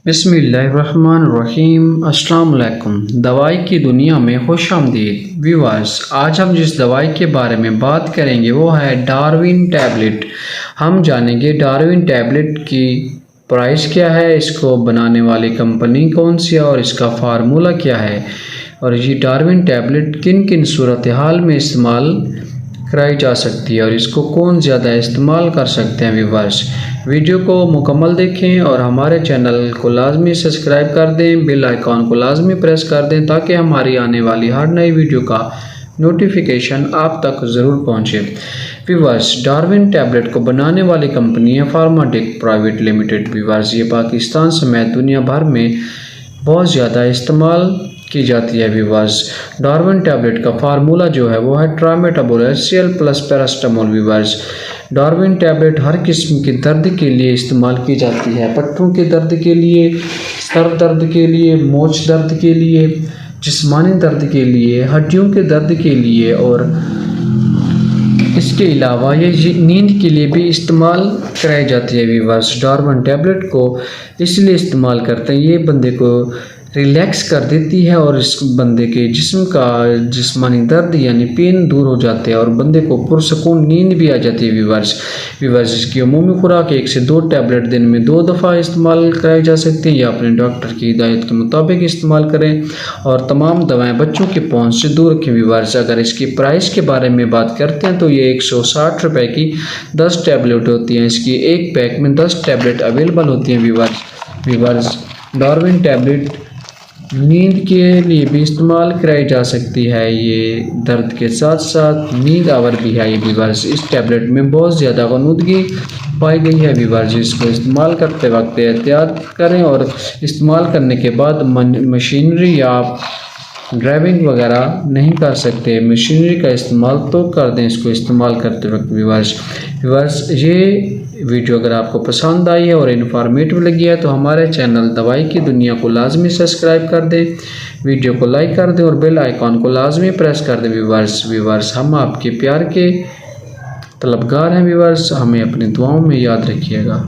बिस्मिल्लाहिर्रहमानिर्रहीम। अस्सलाम वालेकुम। दवाई की दुनिया में खुश आमदीद व्यूअर्स। आज हम जिस दवाई के बारे में बात करेंगे वो है डार्विन टैबलेट। हम जानेंगे डार्विन टैबलेट की प्राइस क्या है, इसको बनाने वाली कंपनी कौन सी है और इसका फार्मूला क्या है, और ये डार्विन टैबलेट किन किन सूरत हाल में इस्तेमाल कराई जा सकती है और इसको कौन ज़्यादा इस्तेमाल कर सकते हैं। व्यूअर्स, वीडियो को मुकम्मल देखें और हमारे चैनल को लाजमी सब्सक्राइब कर दें, बेल आइकॉन को लाजमी प्रेस कर दें ताकि हमारी आने वाली हर नई वीडियो का नोटिफिकेशन आप तक ज़रूर पहुंचे। व्यूअर्स, डार्विन टैबलेट को बनाने वाली कंपनी है फार्माटेक प्राइवेट लिमिटेड। व्यूअर्स, ये पाकिस्तान समेत दुनिया भर में बहुत ज़्यादा इस्तेमाल की जाती है। व्यूअर्स, डार्विन टैबलेट का फार्मूला जो है वो है ट्रामेटाबोल HCl plus paracetamol. Viewers, Darwin tablet हर किस्म के दर्द के लिए इस्तेमाल की जाती है। पट्टों के दर्द के लिए, सर दर्द के लिए, मोच दर्द के लिए, जिस्मानी दर्द के लिए, हड्डियों के दर्द के लिए, और इसके अलावा ये नींद के लिए भी इस्तेमाल कराई जाती है। व्यूअर्स, डार्विन टैबलेट को इसलिए इस्तेमाल करते हैं, ये बंदे को रिलैक्स कर देती है और इस बंदे के जिस्म का जिस्मानी दर्द यानी पेन दूर हो जाते हैं और बंदे को पुरसकून नींद भी आ जाती है। व्यूअर्स, इसकी अमूमी खुराक 1 से 2 टैबलेट दिन में 2 दफ़ा इस्तेमाल कराई जा सकती हैं या अपने डॉक्टर की हिदायत के मुताबिक इस्तेमाल करें, और तमाम दवाएं बच्चों के पहुंच से दूर रखें। व्यूअर्स, अगर इसकी प्राइस के बारे में बात करते हैं तो ये 160 रुपये की 10 टैबलेट होती हैं। इसकी एक पैक में 10 टैबलेट अवेलेबल होती हैं। व्यूअर्स, डार्विन टैबलेट नींद के लिए भी इस्तेमाल कराई जा सकती है। ये दर्द के साथ साथ नींद आवर भी है। ये व्यूअर्स, इस टैबलेट में बहुत ज़्यादा गनुदगी पाई गई है। व्यूअर्स, इसको इस्तेमाल करते वक्त एहतियात करें और इस्तेमाल करने के बाद मशीनरी या ड्राइविंग वगैरह नहीं कर सकते। मशीनरी का इस्तेमाल तो कर दें इसको इस्तेमाल करते वक्त। व्यूअर्स, ये वीडियो अगर आपको पसंद आई है और इन्फॉर्मेटिव लगी है तो हमारे चैनल दवाई की दुनिया को लाजमी सब्सक्राइब कर दें, वीडियो को लाइक कर दें और बेल आइकॉन को लाजमी प्रेस कर दें। व्यूअर्स, हम आपके प्यार के तलबगार हैं। व्यूअर्स, हमें अपनी दुआओं में याद रखिएगा।